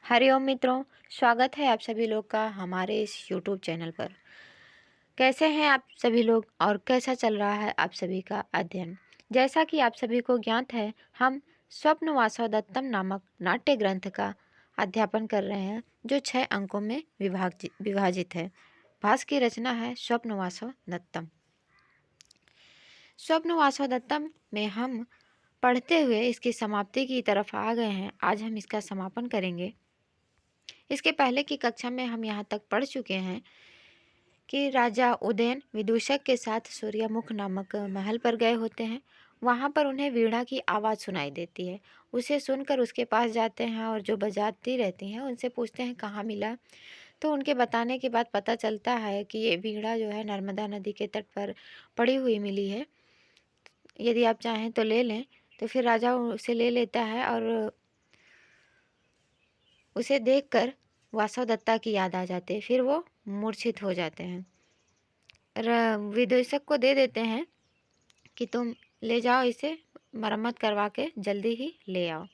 हरिओम मित्रों, स्वागत है आप सभी लोग का हमारे इस यूट्यूब चैनल पर। कैसे हैं आप सभी लोग और कैसा चल रहा है आप सभी का अध्ययन। जैसा कि आप सभी को ज्ञात है, हम स्वप्न वासवदत्तम नामक नाट्य ग्रंथ का अध्यापन कर रहे हैं, जो 6 अंकों में विभाजित है। भास की रचना है स्वप्न वासवदत्तम। स्वप्न वासवदत्तम में हम पढ़ते हुए इसकी समाप्ति की तरफ आ गए हैं। आज हम इसका समापन करेंगे। इसके पहले की कक्षा में हम यहाँ तक पढ़ चुके हैं कि राजा उदयन विदूषक के साथ सूर्यमुख नामक महल पर गए होते हैं। वहाँ पर उन्हें वीणा की आवाज़ सुनाई देती है। उसे सुनकर उसके पास जाते हैं और जो बजाती रहती हैं उनसे पूछते हैं कहाँ मिला। तो उनके बताने के बाद पता चलता है कि ये वीणा जो है नर्मदा नदी के तट पर पड़ी हुई मिली है। यदि आप चाहें तो ले लें। तो फिर राजा उसे ले लेता है और उसे देखकर वासवदत्ता की याद आ जाती है। फिर वो मूर्छित हो जाते हैं। विदूषक को दे देते हैं कि तुम ले जाओ, इसे मरम्मत करवा के जल्दी ही ले आओ।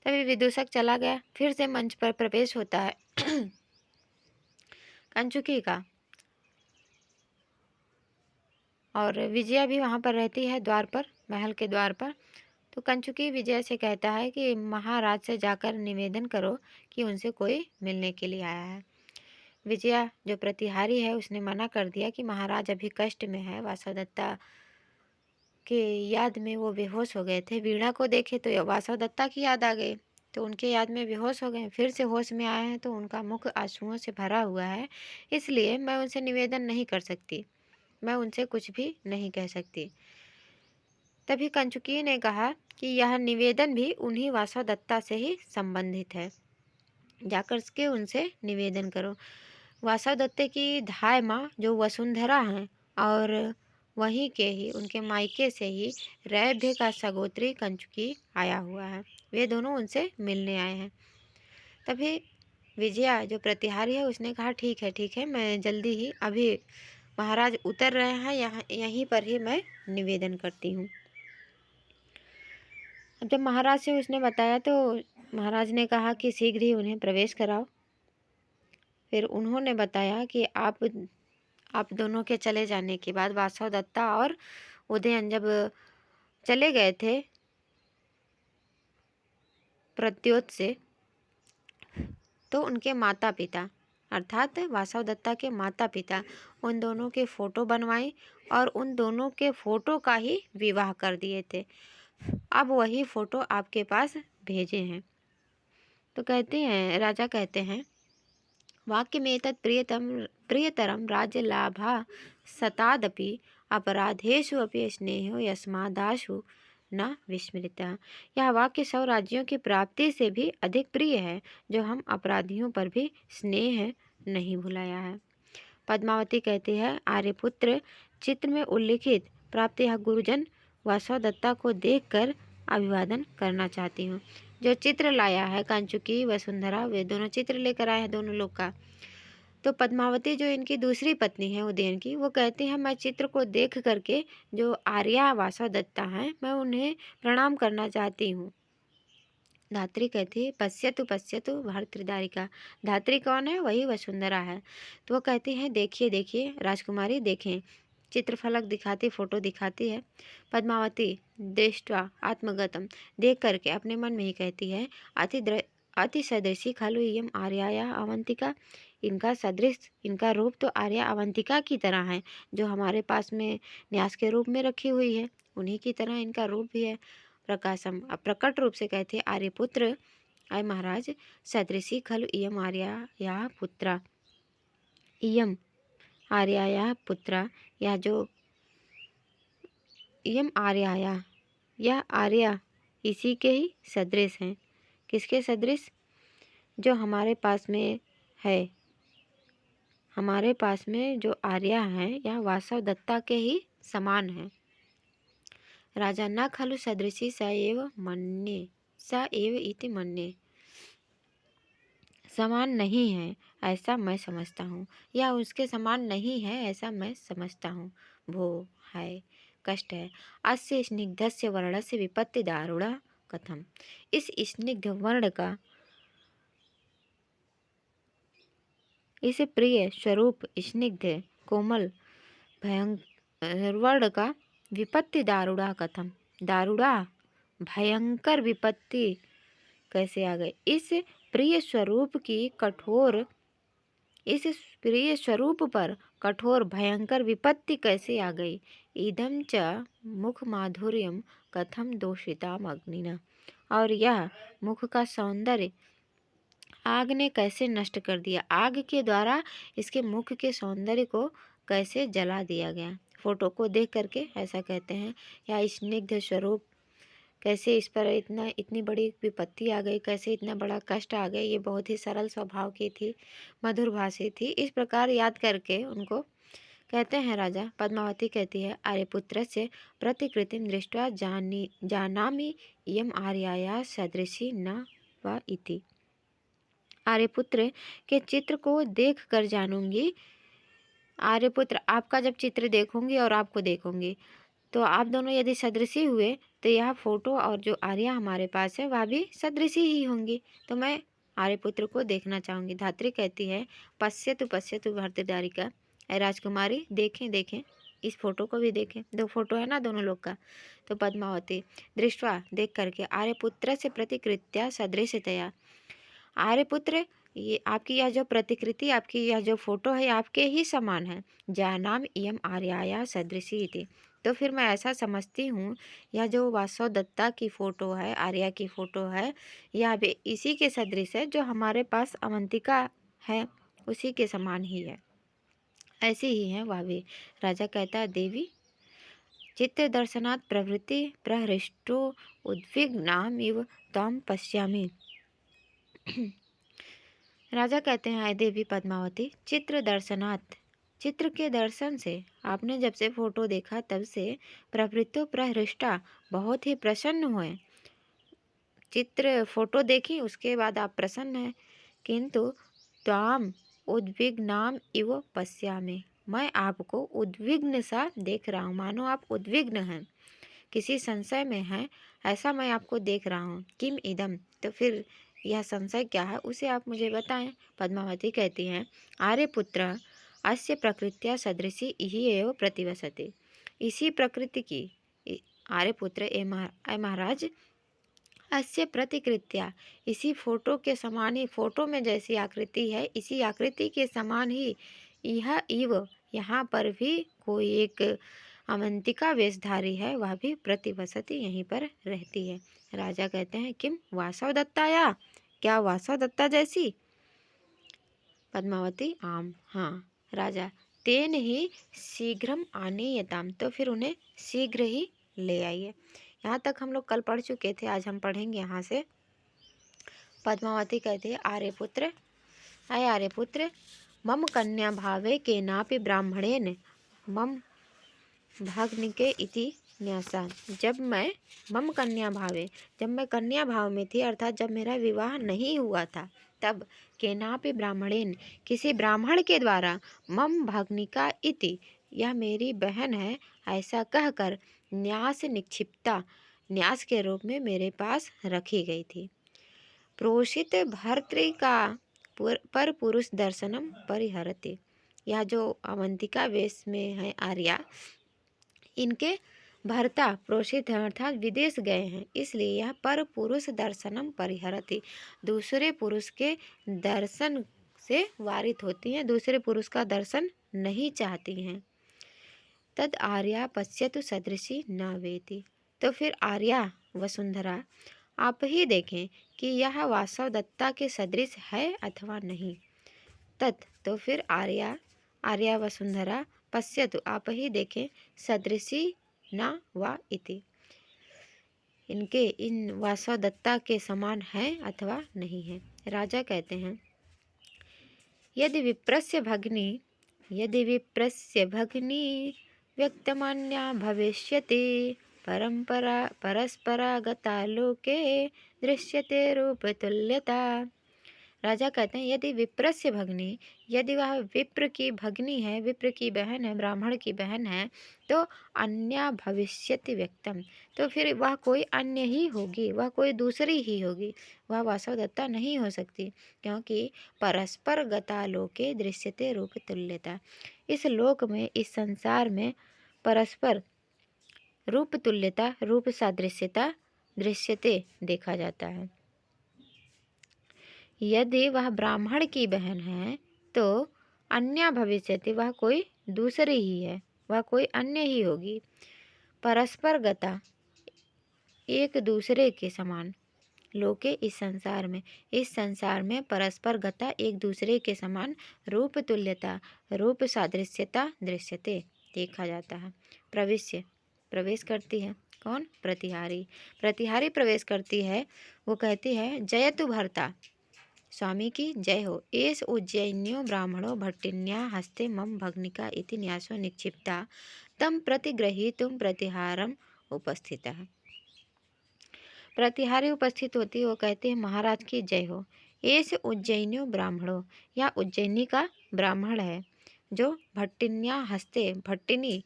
तभी विदूषक चला गया। फिर से मंच पर प्रवेश होता है कंचुकी का, और विजया भी वहाँ पर रहती है द्वार पर, महल के द्वार पर। तो कंचुकी विजय से कहता है कि महाराज से जाकर निवेदन करो कि उनसे कोई मिलने के लिए आया है। विजया जो प्रतिहारी है उसने मना कर दिया कि महाराज अभी कष्ट में है। वासवदत्ता के याद में वो बेहोश हो गए थे। वीणा को देखे तो वासवदत्ता की याद आ गई, तो उनके याद में बेहोश हो गए। फिर से होश में आए हैं तो उनका मुख आंसुओं से भरा हुआ है, इसलिए मैं उनसे निवेदन नहीं कर सकती, मैं उनसे कुछ भी नहीं कह सकती। तभी कंचुकी ने कहा कि यह निवेदन भी उन्हीं वासवदत्ता से ही संबंधित है, जाकर के उनसे निवेदन करो। वासवदत्ते की धाय माँ जो वसुंधरा हैं और वहीं के ही उनके मायके से ही रैभ्य का सगोत्री कंचुकी आया हुआ है। वे दोनों उनसे मिलने आए हैं। तभी विजया जो प्रतिहारी है उसने कहा ठीक है, मैं जल्दी ही, अभी महाराज उतर रहे हैं, यहाँ यहीं पर ही मैं निवेदन करती हूँ। अब जब महाराज से उसने बताया तो महाराज ने कहा कि शीघ्र ही उन्हें प्रवेश कराओ। फिर उन्होंने बताया कि आप दोनों के चले जाने के बाद वासवदत्ता और उदयन जब चले गए थे प्रत्योत से, तो उनके माता पिता अर्थात वासवदत्ता के माता पिता उन दोनों के फ़ोटो बनवाए और उन दोनों के फ़ोटो का ही विवाह कर दिए थे। अब वही फ़ोटो आपके पास भेजे हैं। तो कहते हैं, राजा कहते हैं, वाक्य में तत् प्रियतरम राज्य लाभा सतादपि अपराधेषु अपि स्नेहो यस्मादाशु न विस्मृता। यह वाक्य 100 राज्यों की प्राप्ति से भी अधिक प्रिय है, जो हम अपराधियों पर भी स्नेह नहीं भुलाया है। पद्मावती कहती है, आर्यपुत्र चित्र में उल्लिखित प्राप्ति यह गुरुजन वासवदत्ता को देखकर अभिवादन करना चाहती हूँ। जो चित्र लाया है कंचुकी वसुंधरा, वे दोनों चित्र लेकर आए हैं दोनों लोग का। तो पद्मावती जो इनकी दूसरी पत्नी है उदयन की, वो कहती है मैं चित्र को देख करके जो आर्या वासवदत्ता हैं मैं उन्हें प्रणाम करना चाहती हूँ। धात्री कहती है, पश्यतु पश्यतु भर्तृदारिका। धात्री कौन है? वही वसुंधरा है। तो वो कहती है, देखिए देखिए राजकुमारी, देखें। चित्रफलक दिखाती, फोटो दिखाती है। पद्मावती दृष्ट्वा आत्मगतम, देख करके अपने मन में ही कहती है, अति सदृशी खलु इयम आर्याया अवंतिका। इनका सदृश, इनका रूप तो आर्या अवंतिका की तरह है, जो हमारे पास में न्यास के रूप में रखी हुई है, उन्हीं की तरह इनका रूप भी है। प्रकाशम, अब प्रकट रूप से कहते आर्यपुत्र, आय महाराज, सदृशी खलु इयम आर्याया पुत्रा। इयम आर्याया पुत्रा, यह जो इयम आर्याया, यह आर्या इसी के ही सदृश हैं। किसके सदृश? जो हमारे पास में है, हमारे पास में जो आर्या हैं यह वासवदत्ता के ही समान है। राजा न खलु सदृशी स एव मन्ये, स एव इति मन्ये। समान नहीं है ऐसा मैं समझता हूँ, या उसके समान नहीं है ऐसा मैं समझता हूँ। भो, है, कष्ट है। अस्य स्निग्धस्य वर्णस्य विपत्ति दारुणा कथम। इस स्निग्ध वर्ण का इस प्रिय स्वरूप स्निग्ध कोमल भयंकर का विपत्ति दारुणा कथम, दारुणा भयंकर विपत्ति कैसे आ गई। इस प्रिय स्वरूप की कठोर, इस प्रिय स्वरूप पर कठोर भयंकर विपत्ति कैसे आ गई। इदम च मुख माधुर्यम कथम दोषिताम अग्निना, और यह मुख का सौंदर्य आग ने कैसे नष्ट कर दिया, आग के द्वारा इसके मुख के सौंदर्य को कैसे जला दिया गया। फोटो को देख करके ऐसा कहते हैं, या स्निग्ध स्वरूप, कैसे इस पर इतनी बड़ी विपत्ति आ गई, कैसे इतना बड़ा कष्ट आ गया। ये बहुत ही सरल स्वभाव की थी, मधुर भाषी थी। इस प्रकार याद करके उनको कहते हैं राजा। पद्मावती कहती है, आर्यपुत्र से प्रतिकृतिम दृष्ट्वा जानामि इयम आर्याया सदृशी न वा इति। आर्यपुत्र के चित्र को देख कर जानूंगी, आर्यपुत्र आपका जब चित्र देखूंगी और आपको देखूंगी तो आप दोनों यदि सदृशी हुए तो यह फोटो और जो आर्या हमारे पास है वह भी सदृशी ही होंगी। तो मैं आर्यपुत्र को देखना चाहूंगी। धात्री कहती है, पश्यतु भर्तृदारिका, ऐ राजकुमारी देखें देखें, इस फोटो को भी देखें, दो फोटो है ना दोनों लोग का। तो पद्मावती दृष्टवा देख करके, आर्यपुत्र से प्रतिकृत्या सदृशतया, आर्यपुत्र ये आपकी यह जो प्रतिकृति, आपकी यह जो फोटो है आपके ही समान है। जानाम इयम आर्याया सदृशी थी। तो फिर मैं ऐसा समझती हूँ, यह जो वासव दत्ता की फ़ोटो है, आर्या की फ़ोटो है, यह भी इसी के सदृश है जो हमारे पास अवंतिका है, उसी के समान ही है, ऐसी ही है वह भी। राजा कहता है, देवी चित्र दर्शनात् प्रवृत्ति प्रहृष्टो उद्विग्नाम इव ताम पश्यामि। राजा कहते हैं, देवी पद्मावती, चित्र दर्शनात्, चित्र के दर्शन से, आपने जब से फोटो देखा तब से प्रवृत्तो प्रहृष्टा, बहुत ही प्रसन्न हुए। चित्र फोटो देखी उसके बाद आप प्रसन्न हैं, किंतु त्वाम उद्विग्नाम इव पश्यामि, मैं आपको उद्विग्न सा देख रहा हूँ, मानो आप उद्विग्न हैं, किसी संशय में हैं, ऐसा मैं आपको देख रहा हूँ। किम इदम, तो फिर यह संशय क्या है उसे आप मुझे बताएं। पद्मावती कहती हैं, आर्यपुत्र अस्य प्रकृत्या सदृशी ही एव प्रतिवसते, इसी प्रकृति की आर्यपुत्र ए महाराज, अस्य प्रतिकृत्या, इसी फोटो के समान ही, फोटो में जैसी आकृति है इसी आकृति के समान ही, यह इव, यहाँ पर भी कोई एक अवंतिका वेशधारी है, वह भी प्रतिवसती, यहीं पर रहती है। राजा कहते हैं, किम वासव दत्ताया, क्या वासव दत्ता जैसी। पद्मावती, आम, हाँ। राजा, तेन ही शीघ्रम आनीयताम, तो फिर उन्हें शीघ्र ही ले आइए। यहाँ तक हम लोग कल पढ़ चुके थे, आज हम पढ़ेंगे यहाँ से। पद्मावती कहती है, आर्यपुत्र, अय आर्यपुत्र, मम कन्या भावे केनापि ब्राह्मणेन मम भाग्निके इति न्यासा, जब मैं मम कन्या भावे, जब मैं कन्या भाव में थी, अर्थात जब मेरा विवाह नहीं हुआ था, तब केनापि ब्राह्मणेन, किसी ब्राह्मण के द्वारा, मम भाग्निका इति, यह मेरी बहन है, ऐसा कहकर न्यास निक्षिप्ता, न्यास के रूप में मेरे पास रखी गई थी। प्रोषित भर्तृका पर पुरुष दर्शनम परिहरते, यह जो अवंतिका वेश में है आर्या, इनके भर्ता प्रोषित हैं अर्थात विदेश गए हैं, इसलिए यह पर पुरुष दर्शनम परिहरति, दूसरे पुरुष के दर्शन से वारित होती हैं, दूसरे पुरुष का दर्शन नहीं चाहती हैं। तद आर्या पश्यतु सदृशी न वेति, तो फिर आर्या वसुंधरा आप ही देखें कि यह वासव दत्ता के सदृश है अथवा नहीं। तत्, तो फिर आर्या वसुंधरा पश्यतु आप ही देखें, सदृशी न वा इति, इनके इन वासव दत्ता के समान है अथवा नहीं है। राजा कहते हैं, यदि विप्रस्य भगिनी व्यक्तमान्या भविष्यति, परस्परागता लोके दृश्यते रूपतुल्यता। राजा कहते हैं यदि विप्रस्य भगिनी, यदि वह विप्र की भगिनी है, विप्र की बहन है, ब्राह्मण की बहन है, तो अन्य भविष्यति व्यक्तम, तो फिर वह कोई अन्य ही होगी, वह कोई दूसरी ही होगी, वह वासवदत्ता नहीं हो सकती, क्योंकि परस्पर गता लोके दृश्यते रूप तुल्यता, इस लोक में, इस संसार में परस्पर रूप तुल्यता, रूप सादृश्यता दृश्यते देखा जाता है। यदि वह ब्राह्मण की बहन है तो अन्य भविष्यति, वह कोई दूसरी ही है, वह कोई अन्य ही होगी। परस्पर गता, एक दूसरे के समान, लोके इस संसार में परस्पर गता, एक दूसरे के समान, रूप तुल्यता, रूप सादृश्यता दृश्यते देखा जाता है। प्रविश्य, प्रवेश करती है कौन? प्रतिहारी, प्रतिहारी प्रवेश करती है, वो कहती है जयतु भर्ता, स्वामी की जय हो। एष उज्जयिन्यो ब्राह्मणो भट्टिन्या हस्ते मम भग्निका इति न्यासो निक्षिप्ता तम प्रतिग्रहीतुम प्रतिहारम उपस्थितः। प्रतिहारी उपस्थित होती, वो कहते हैं महाराज की जय हो। एष उज्जयिन्यो ब्राह्मणो, या उज्जैनी का ब्राह्मण है जो भट्टिन्या हस्ते, भट्टिनी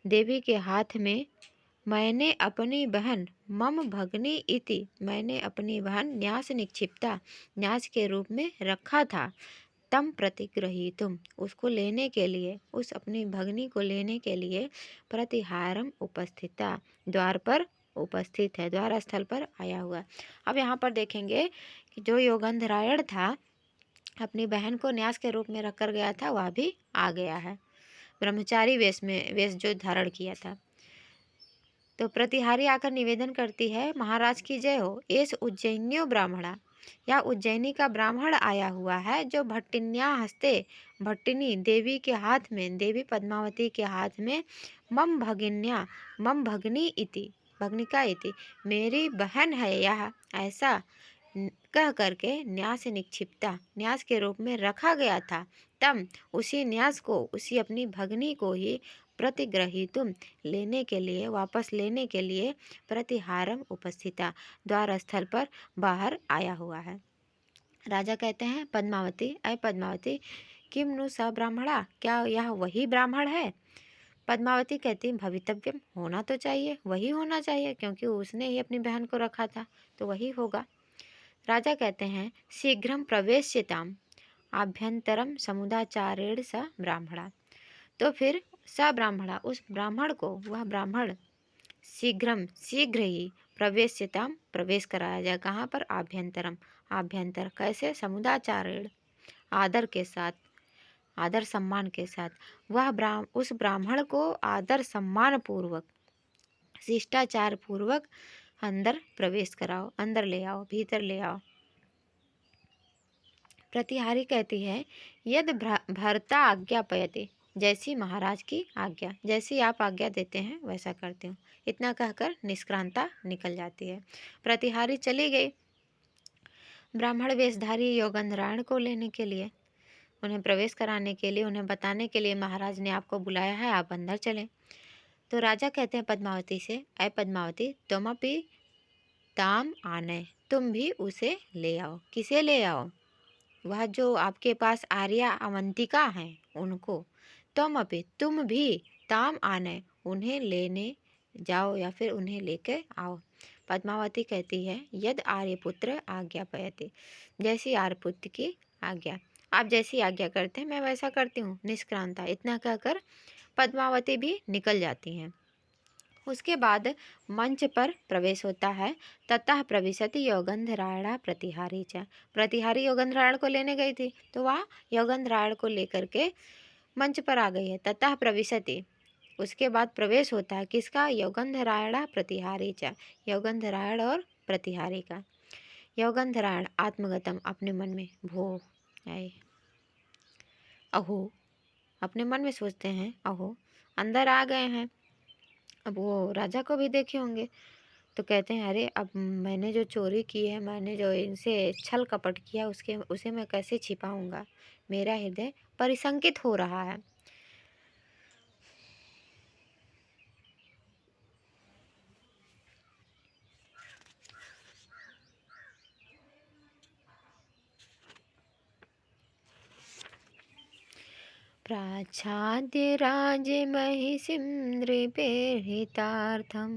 देवी के हाथ में, मैंने अपनी बहन मम भगनी इति, मैंने अपनी बहन न्यास निक्षिप्ता, न्यास के रूप में रखा था, तम प्रतिग्रहीतुम, उसको लेने के लिए, उस अपनी भगनी को लेने के लिए, प्रतिहारम उपस्थिता, द्वार पर उपस्थित है, द्वार स्थल पर आया हुआ। अब यहाँ पर देखेंगे कि जो योगंधरायण था, अपनी बहन को न्यास के रूप में रखकर गया था, वह भी आ गया है, ब्रह्मचारी वेश जो धारण किया था। तो प्रतिहारी आकर निवेदन करती है महाराज की जय हो। एस उज्जैन्यो ब्राह्मणा, या उज्जैनी का ब्राह्मण आया हुआ है जो भट्टिन्या हस्ते, भट्टिनी देवी के हाथ में, देवी पद्मावती के हाथ में, मम भगिन्या, मम भगनी इति, भगनिका इति, मेरी बहन है यह, ऐसा कह करके न्यास निक्षिप्ता, न्यास के रूप में रखा गया था। तम, उसी न्यास को, उसी अपनी भगनी को ही प्रतिग्रहीतुम, लेने के लिए, वापस लेने के लिए, प्रतिहारम उपस्थिता, द्वार स्थल पर बाहर आया हुआ है। राजा कहते हैं पद्मावती, अय पद्मावती, किम नु स ब्राह्मणा, क्या यह वही ब्राह्मण है? पद्मावती कहती भवितव्यम, होना तो चाहिए, वही होना चाहिए, क्योंकि उसने ही अपनी बहन को रखा था, तो वही होगा। राजा कहते हैं शीघ्रम प्रवेश्यताम आभ्यंतरम समुदाचारेण स ब्राह्मणा, तो फिर स ब्राह्मणा, उस ब्राह्मण को, वह ब्राह्मण शीघ्रम, शीघ्र ही, प्रवेश्यताम, प्रवेश कराया जाए, कहाँ पर? आभ्यंतरम, आभ्यंतर, कैसे? समुदाचारेण, आदर के साथ, आदर सम्मान के साथ, वह उस ब्राह्मण को आदर सम्मान पूर्वक, शिष्टाचार पूर्वक अंदर प्रवेश कराओ, अंदर ले आओ, भीतर ले आओ। प्रतिहारी कहती है यद भर्ता आज्ञापयते, जैसी महाराज की आज्ञा, जैसी आप आज्ञा देते हैं वैसा करती हूँ, इतना कहकर निष्क्रांता निकल जाती है। प्रतिहारी चली गई ब्राह्मण वेशधारी योगंधरायण को लेने के लिए, उन्हें प्रवेश कराने के लिए, उन्हें बताने के लिए महाराज ने आपको बुलाया है, आप अंदर चलें। तो राजा कहते हैं पद्मावती से, अय पद्मावती, तुम अपनी ताम आने, तुम भी उसे ले आओ। किसे ले आओ? वह जो आपके पास आर्या अवंतिका हैं उनको, तुम अपे, तुम भी, ताम आने, उन्हें लेने जाओ या फिर उन्हें लेकर आओ। पद्मावती कहती है यद आर्यपुत्र आज्ञापयते, जैसी आर्यपुत्र की आज्ञा, आप जैसी आज्ञा करते हैं मैं वैसा करती हूँ, निष्क्रांता, इतना कहकर पद्मावती भी निकल जाती हैं। उसके बाद मंच पर प्रवेश होता है, ततः प्रविशति योगंधरायणा प्रतिहारी च, प्रतिहारी योगंधरायण को लेने गई थी, तो वह योगंधरायण को लेकर के मंच पर आ गई है। ततः प्रविशति, उसके बाद प्रवेश होता है किसका? योगंधरायणा प्रतिहारी च, योगंधरायण और प्रतिहारी का। योगंधरायण आत्मगतम, अपने मन में, भो, आए, अहो, अपने मन में सोचते हैं, अहो, अंदर आ गए हैं। अब वो राजा को भी देखे होंगे, तो कहते हैं अरे अब मैंने जो चोरी की है, मैंने जो इनसे छल कपट किया, उसे मैं कैसे छिपाऊंगा? मेरा हृदय परिशंकित हो रहा है। प्राच्छाद्य राजमहिषीं नृपेर्हितार्थं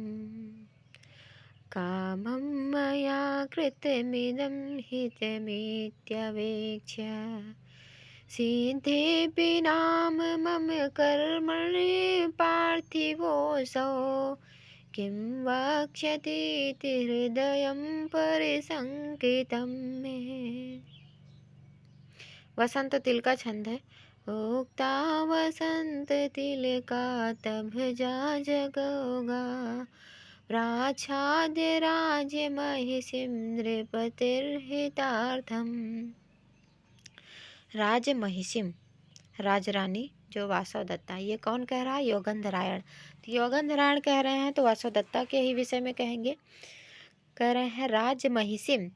कामं मया कृतमिदं हितमित्यवेक्ष्य सिद्धेऽपि नाम मम कर्मणि पार्थिवोऽसौ किं वक्ष्यतीति हृदयं परिशङ्कितं मे। वसंत तिल का छंद है। उक्ता वसंत तिल का तभजा जगोगा प्राच्छाद्य राज्य महिषीं नृपतिर्हितार्थम। राज महिषीम, राजरानी जो वासवदत्ता, ये कौन कह रहा है? योगंधरायण। तो योगंधरायण कह रहे हैं तो वासवदत्ता के ही विषय में कहेंगे। कह रहे हैं राज महिषीम,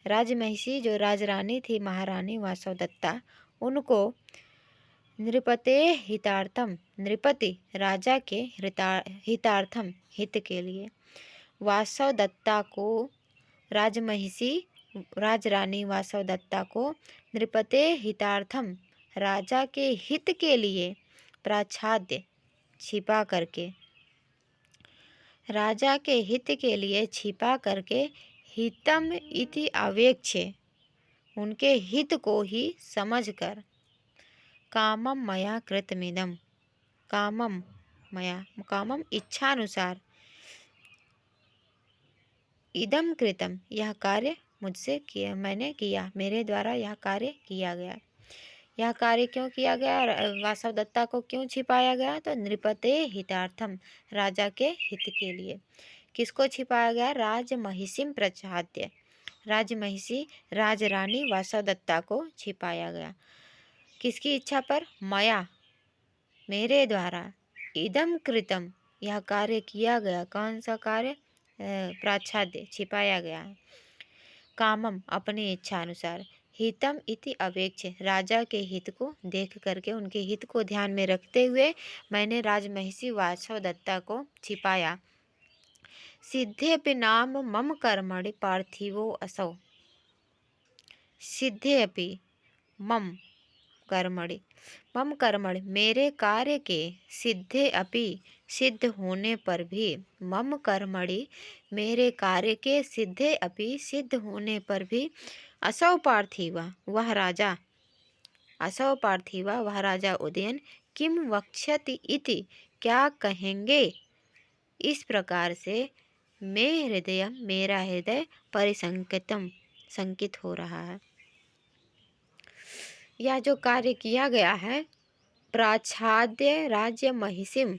राजमहिषी जो राजरानी थी, महारानी वासवदत्ता, उनको नृपते हितार्थम, नृपति राजा के हितार्थम, हित के लिए, वासवदत्ता को, राजमहिषी राजरानी वासवदत्ता को नृपते हितार्थम, राजा के हित के लिए, प्राच्छाद्य छिपा करके, राजा के हित के लिए छिपा करके, हितम इति अवेक्ष्य, उनके हित को ही समझकर, कामम मया कृतमिदम, कामम मया, कामम इच्छानुसार, इदम कृतम, यह कार्य मुझसे किया, मैंने किया, मेरे द्वारा यह कार्य किया गया। यह कार्य क्यों किया गया? वासवदत्ता को क्यों छिपाया गया? तो नृपते हितार्थम, राजा के हित के लिए। किसको छिपाया गया? राजमहिषीं प्रच्छाद्य, राजमहिषी राजरानी वासवदत्ता को छिपाया गया। किसकी इच्छा पर? मया, मेरे द्वारा, इदम कृतम, यह कार्य किया गया। कौन सा कार्य? प्राच्छाद्य, छिपाया गया है। कामम, अपनी इच्छा अनुसार, हितम इति अवेक्ष्य, राजा के हित को देख करके, उनके हित को ध्यान में रखते हुए मैंने राजमहिषी वासवदत्ता को छिपाया। सिद्धेऽपि नाम मम कर्मणि पार्थिवो असौ, सिद्धेऽपि मम कर्मणि, मम कर्मणि, मेरे कार्य के, सिद्धे अपि, सिद्ध होने पर भी, मम कर्मणि, मेरे कार्य के, सिद्धे अपि, सिद्ध होने पर भी, असौ पार्थिवा, वह राजा, असौ पार्थिवा, वह राजा उदयन, किम वक्ष्यति इति, क्या कहेंगे, इस प्रकार से, मे हृदय, मेरा हृदय, परिसंकितम, संकित हो रहा है। यह जो कार्य किया गया है, प्राच्छाद्य राज्य महिषीम,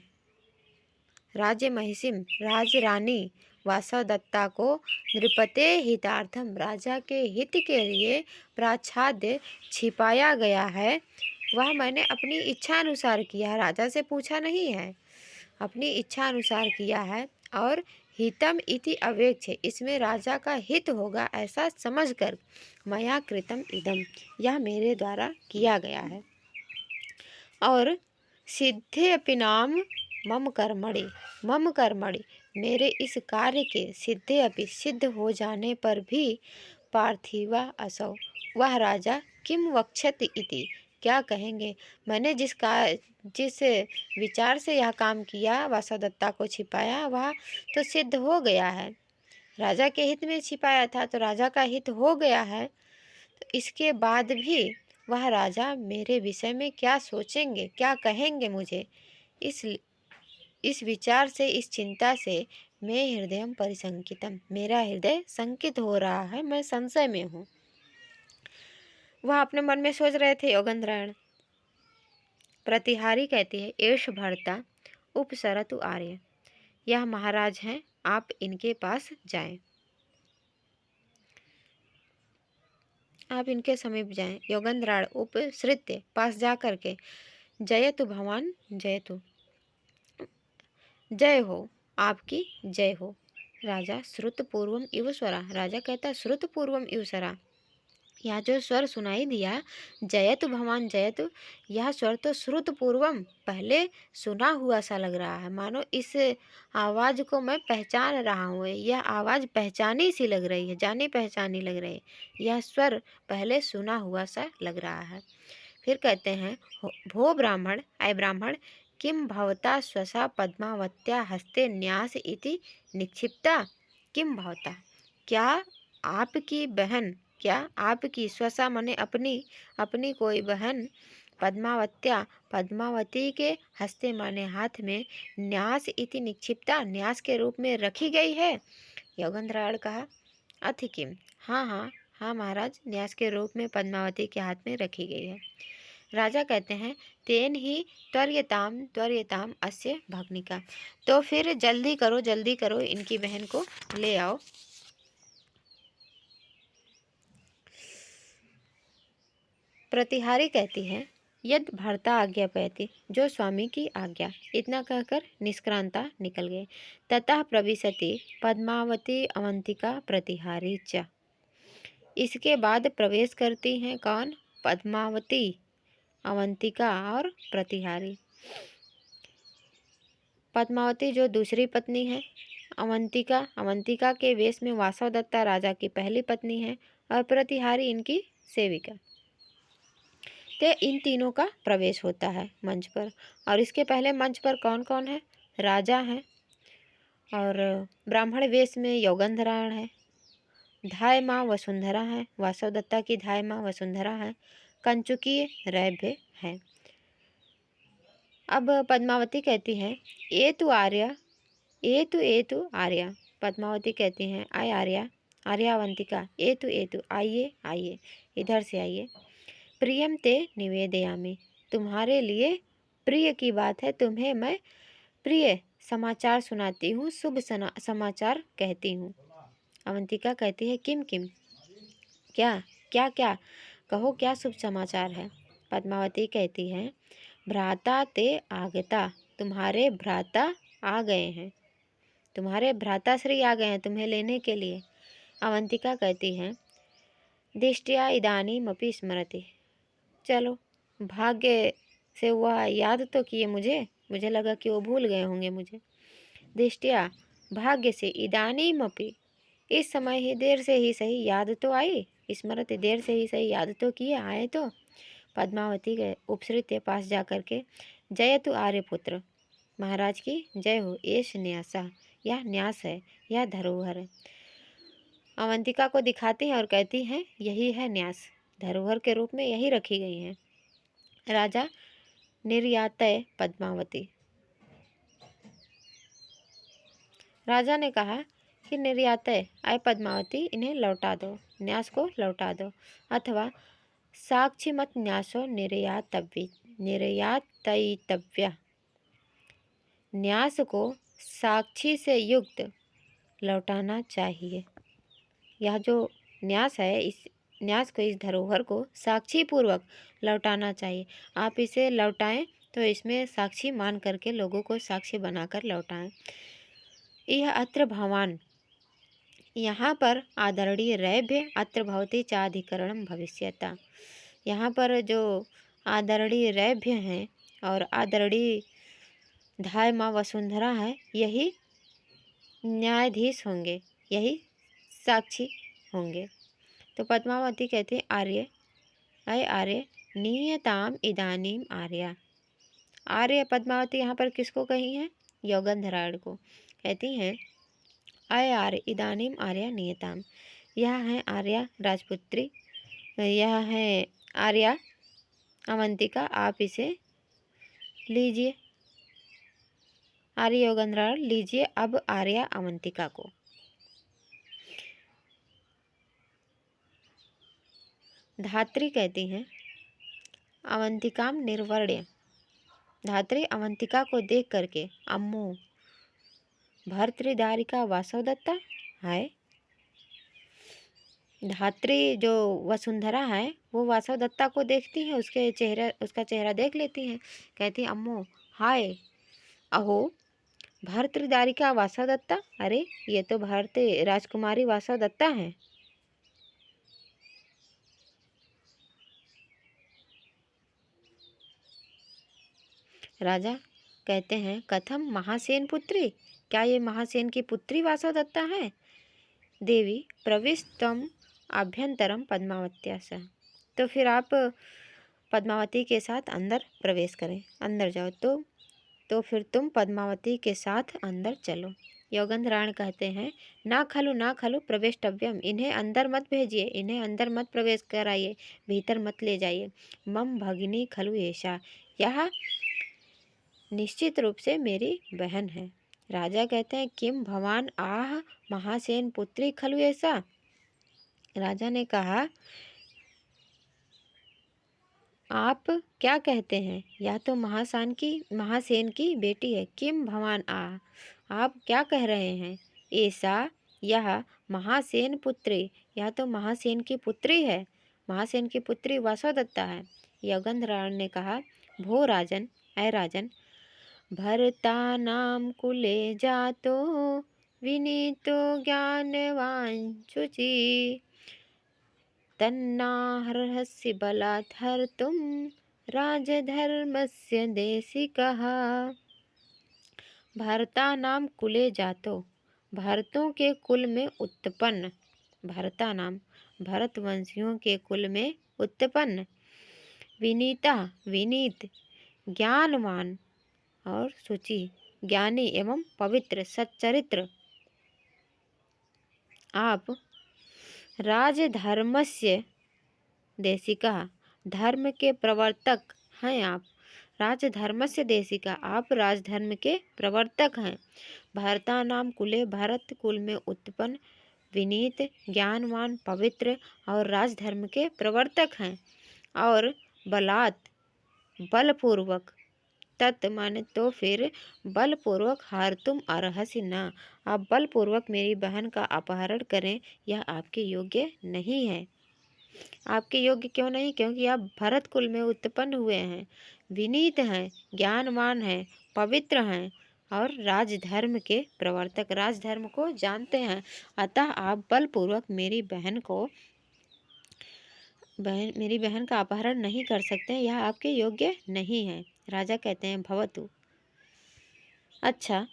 राज्य महिषीम राजरानी वासवदत्ता को नृपते हितार्थम, राजा के हित के लिए प्राच्छाद्य छिपाया गया है। वह मैंने अपनी इच्छा अनुसार किया, राजा से पूछा नहीं है, अपनी इच्छा अनुसार किया है। और हितम इति अवेक्ष्य, इसमें राजा का हित होगा ऐसा समझकर, मया कृतम इदम, यह मेरे द्वारा किया गया है। और सिद्धे अपि नाम मम कर्मणि, मम कर्मणि, मेरे इस कार्य के, सिद्धे अपि, सिद्ध हो जाने पर भी, पार्थिवा असौ, वह राजा, किम वक्ष्यति इति, क्या कहेंगे, मैंने जिस विचार से यह काम किया, वासवदत्ता को छिपाया, वह तो सिद्ध हो गया है। राजा के हित में छिपाया था तो राजा का हित हो गया है, तो इसके बाद भी वह राजा मेरे विषय में क्या सोचेंगे, क्या कहेंगे मुझे, इस विचार से, इस चिंता से, मैं हृदयम परिसंकितम, मेरा हृदय संकित हो रहा है, मैं संशय में हूँ। वह अपने मन में सोच रहे थे योगंधरायण। प्रतिहारी कहती है, एष भर्ता उपसरतु आर्य, यह महाराज हैं, आप इनके पास जाएं, आप इनके समीप जाएं। योगंधरायण उपसृत्य, पास जा करके, जयतु भवान, जयतु, जय हो, आपकी जय हो। राजा श्रुतपूर्वम इव स्वरा, राजा कहता श्रुतपूर्वम इव स्वरा, यह जो स्वर सुनाई दिया, जयतु भवान जयतु, यह स्वर तो श्रुतपूर्वम, पहले सुना हुआ सा लग रहा है, मानो इस आवाज़ को मैं पहचान रहा हूँ, यह आवाज़ पहचानी सी लग रही है, जानी पहचानी लग रही है, यह स्वर पहले सुना हुआ सा लग रहा है। फिर कहते हैं भो ब्राह्मण, अय ब्राह्मण, किम भवता स्वसा पद्मावत्या हस्ते न्यास इति निक्षिप्ता? किम भवता, क्या आपकी बहन, क्या आपकी स्वसा माने अपनी, अपनी कोई बहन पद्मावत्या, पद्मावती के हस्ते माने हाथ में, न्यास इति निक्षिप्ता, न्यास के रूप में रखी गई है? योगेंद्राड़ कहा, अथ किम, हाँ हाँ हाँ महाराज, न्यास के रूप में पद्मावती के हाथ में रखी गई है। राजा कहते हैं तेन ही त्वर्यताम त्वर्यताम अस्य भग्निका, तो फिर जल्दी करो इनकी बहन को ले आओ। प्रतिहारी कहती है यद भर्ता आज्ञापयति, जो स्वामी की आज्ञा, इतना कहकर निष्क्रांता निकल गए। ततः प्रविशति पद्मावती अवंतिका प्रतिहारी च, इसके बाद प्रवेश करती हैं कौन? पद्मावती, अवंतिका और प्रतिहारी। पद्मावती जो दूसरी पत्नी है, अवंतिका, अवंतिका के वेश में वासवदत्ता राजा की पहली पत्नी है, और प्रतिहारी इनकी सेविका। तो इन तीनों का प्रवेश होता है मंच पर। और इसके पहले मंच पर कौन कौन है? राजा हैं, और ब्राह्मण वेश में योगंधरायण है, धाय माँ वसुंधरा है, वासवदत्ता की धाय माँ वसुंधरा है, कंचुकी रैभ्य है। अब पद्मावती कहती है ए तु आर्या, ए तु आर्या। पद्मावती कहती हैं आय आर्या, आर्यावंतिका, ए तु आइए आइए, इधर से आइए। प्रियम ते निवेदयामि, तुम्हारे लिए प्रिय की बात है, तुम्हें मैं प्रिय समाचार सुनाती हूँ, शुभ समाचार कहती हूँ। अवंतिका कहती है किम किम, क्या क्या क्या, कहो क्या शुभ समाचार है? पद्मावती कहती है भ्राता ते आगता, तुम्हारे भ्राता आ गए हैं, तुम्हारे भ्राताश्री आ गए हैं तुम्हें लेने के लिए। अवंतिका कहती है दिष्टया इदानीमपि स्मरति, चलो भाग्य से वह याद तो किए मुझे लगा कि वो भूल गए होंगे मुझे। दिष्टया, भाग्य से, इदानीमपि, इस समय ही, देर से ही सही, याद तो आई, स्मृति, देर से ही सही याद तो किए, आए तो। पद्मावती के उपसृत के पास जाकर के जय तु आर्यपुत्र, महाराज की जय हो, एष न्यासा, यह न्यास है, यह धरोहर है। अवंतिका को दिखाती हैं और कहती हैं यही है न्यास, धरोहर के रूप में यही रखी गई हैं। राजा निर्यातय पद्मावती, राजा ने कहा कि निर्यातय आय पद्मावती, इन्हें लौटा दो, न्यास को लौटा दो, अथवा साक्षी मत न्यासो निर्यातयितव्य, न्यास को साक्षी से युक्त लौटाना चाहिए। यह जो न्यास है, इस न्यास को, इस धरोहर को साक्षी पूर्वक लौटाना चाहिए। आप इसे लौटाएं तो इसमें साक्षी मान करके लोगों को साक्षी बनाकर लौटाएं। यह अत्र भवान, यहाँ पर आदरणीय रैभ्य, अत्र भवती चाधिकरणम भविष्यता, यहाँ पर जो आदरणीय रैभ्य हैं और आदरणीय धाय माँ वसुंधरा है, यही न्यायाधीश होंगे, यही साक्षी होंगे। तो पद्मावती कहती है आर्य, अय आर्य, नियताम इदानीम आर्या। आर्य पद्मावती यहाँ पर किसको कही है? योगंधराड़ को। कहती हैं अय आर्य इदानीम आर्या नियताम, यह है आर्या राजपुत्री, यह है आर्या अवंतिका, आप इसे लीजिए। आर्य योगेंद्राड़ लीजिए अब आर्या अवंतिका को। धात्री कहती हैं अवंतिकाम निर्वर्ण्य, धात्री अवंतिका को देख करके अम्मो भर्तृदारिका वासवदत्ता, है धात्री जो वसुंधरा है वो वासवदत्ता को देखती है, उसका चेहरा देख लेती हैं। कहती अम्मो हाय, अहो भर्तृदारिका वासवदत्ता, अरे ये तो भारतीय राजकुमारी वासवदत्ता है। राजा कहते हैं कथम महासेन पुत्री, क्या ये महासेन की पुत्री वासवदत्ता है? देवी प्रविष्टम आभ्यंतरम पद्मावत्या सा, तो फिर आप पद्मावती के साथ अंदर प्रवेश करें, अंदर जाओ। तो फिर तुम पद्मावती के साथ अंदर चलो। योगेंद्रायण कहते हैं, ना खलु प्रवेष्टव्यम, इन्हें अंदर मत भेजिए, इन्हें अंदर मत प्रवेश कराइए, भीतर मत ले जाइए। मम भगिनी खलु एषा, यह निश्चित रूप से मेरी बहन है। राजा कहते हैं, किम भवान आह महासेन पुत्री खलु ऐसा। राजा ने कहा, आप क्या कहते हैं, यह तो महासेन की बेटी है। किम भवान आह, आप क्या कह रहे हैं। ऐसा, यह महासेन पुत्री, यह तो महासेन की पुत्री है। महासेन की पुत्री वासवदत्ता है। योगेंद्रायण ने कहा, भो राजन, ऐ राजन, भरतानां कुले जातो विनीतो ज्ञानवान शुचि, तन्नार्हसि बलात् हर्तुं राजधर्मस्य देशिकः। भरतानाम कुले जातो, भरतों के कुल में उत्पन्न, भरतानाम भरतवंशियों के कुल में उत्पन्न, विनीता विनीत, ज्ञानवान और शुचि ज्ञानी एवं पवित्र सच्चरित्र, आप राजधर्मस्य देशिका, धर्म के प्रवर्तक हैं। आप राजधर्मस्य देशिका, आप राजधर्म के प्रवर्तक हैं। भरतानाम कुले, भरत कुल में उत्पन्न, विनीत ज्ञानवान पवित्र और राजधर्म के प्रवर्तक हैं। और बलात् बलपूर्वक, तत् माने तो फिर, बलपूर्वक हार्तुम अर्हसि न, आप बलपूर्वक मेरी बहन का अपहरण करें, यह आपके योग्य नहीं है। आपके योग्य क्यों नहीं, क्योंकि आप भरत कुल में उत्पन्न हुए हैं, विनीत हैं, ज्ञानवान हैं, पवित्र हैं और राजधर्म के प्रवर्तक, राजधर्म को जानते हैं। अतः आप बलपूर्वक मेरी बहन का अपहरण नहीं कर सकते, यह आपके योग्य नहीं है। राजा कहते हैं, भवतु, अच्छा,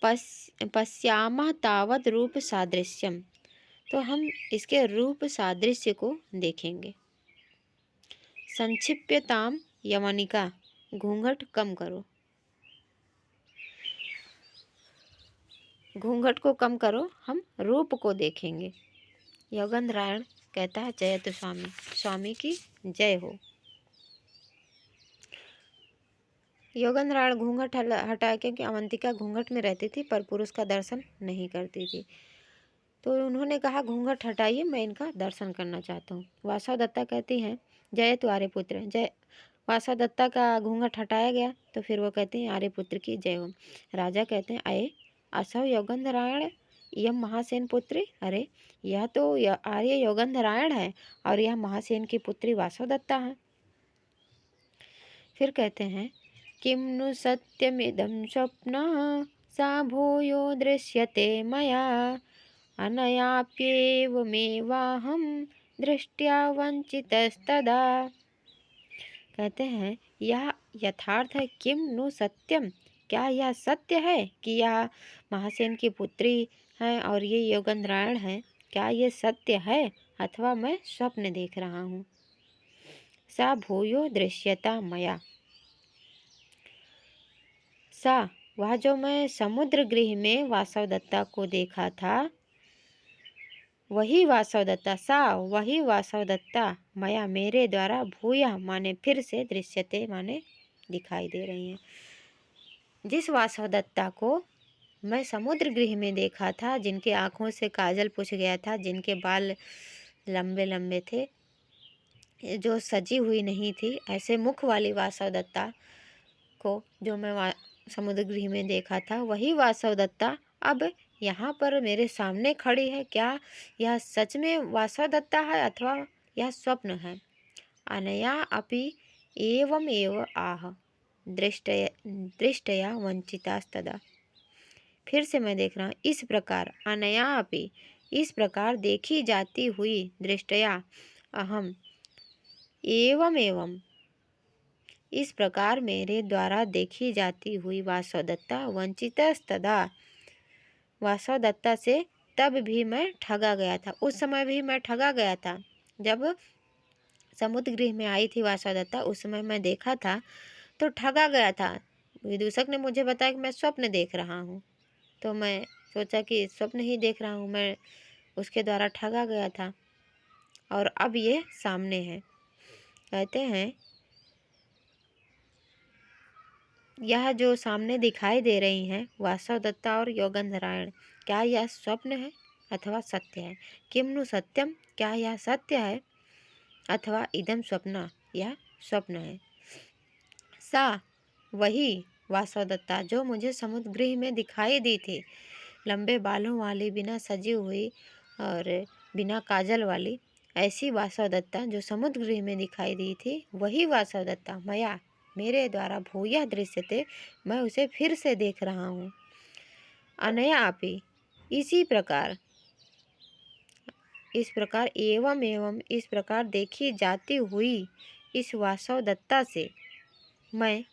पश्यामः तावत् रूप सादृश्यम, तो हम इसके रूप सादृश्य को देखेंगे। संक्षिप्यताम यवनिका, घूंघट कम करो, घूंघट को कम करो, हम रूप को देखेंगे। योगेंद्रायण कहता है, जयतु स्वामी, स्वामी की जय हो। योगेंद्रायण घूंघट हटाया, क्योंकि अवंतिका घूंघट में रहती थी पर पुरुष का दर्शन नहीं करती थी। तो उन्होंने कहा, घूंघट हटाइए, मैं इनका दर्शन करना चाहता हूँ। वासवदत्ता कहती हैं, जय तु आर्यपुत्र, जय। वासवदत्ता का घूंघट हटाया गया तो फिर वो कहती हैं, आर्यपुत्र की जय हो। राजा कहते हैं, अये असौ योगेंद्रायण यम महासेन पुत्री, अरे यह तो आर्य योगेंद्रायण है और यह महासेन की पुत्री वासवदत्ता है। फिर कहते हैं, किम नु सत्यमिदं स्वप्नः सा भूयो दृश्यते मया, अनयाप्येवमेवाहं दृष्ट्या वंचितस्तदा। कहते हैं, यह यथार्थ है। किम नु सत्यम, क्या यह सत्य है कि यह महासेन की पुत्री है और ये योगेंद्रायण है, क्या ये सत्य है अथवा मैं स्वप्न देख रहा हूँ। सा भूयो दृश्यता मया, सा वह जो मैं समुद्र गृह में वासवदत्ता को देखा था, वही वासवदत्ता, सा वही वासवदत्ता, मया मेरे द्वारा, भूया माने फिर से, दृश्यते माने दिखाई दे रही हैं। जिस वासवदत्ता को मैं समुद्र गृह में देखा था, जिनके आँखों से काजल पुछ गया था, जिनके बाल लंबे लंबे थे, जो सजी हुई नहीं थी, ऐसे मुख वाली वासवदत्ता को जो मैं समुद्र गृह में देखा था, वही वासवदत्ता अब यहाँ पर मेरे सामने खड़ी है। क्या यह सच में वासवदत्ता है अथवा यह स्वप्न है। अनया अपि एवमेव आह दृष्टया वंचितास्तदा, फिर से मैं देख रहा हूँ, इस प्रकार, अनया अपि इस प्रकार देखी जाती हुई, दृष्टया अहम, एवं इस प्रकार मेरे द्वारा देखी जाती हुई वासवदत्ता, वंचितस्तदा वासवदत्ता से तब भी मैं ठगा गया था, उस समय भी मैं ठगा गया था जब समुद्र गृह में आई थी वासवदत्ता, उस समय मैं देखा था तो ठगा गया था। विदूषक ने मुझे बताया कि मैं स्वप्न देख रहा हूँ, तो मैं सोचा कि स्वप्न ही देख रहा हूँ, मैं उसके द्वारा ठगा गया था और अब ये सामने है। कहते हैं यह जो सामने दिखाई दे रही हैं वासवदत्ता और योगंधरायण, क्या यह स्वप्न है अथवा सत्य है? किम्नु सत्यम, क्या यह सत्य है अथवा इदम स्वप्न, यह स्वप्न है? सा वही वासवदत्ता जो मुझे समुद्र गृह में दिखाई दी थी, लंबे बालों वाली, बिना सजी हुई और बिना काजल वाली, ऐसी वासवदत्ता जो समुद्र गृह में दिखाई दी थी, वही वासवदत्ता मया, मेरे द्वारा भूयः दृश्यते, मैं उसे फिर से देख रहा हूँ। अनया अपि, इसी प्रकार, इस प्रकार, एवं एवं इस प्रकार देखी जाती हुई इस वासवदत्ता से मैं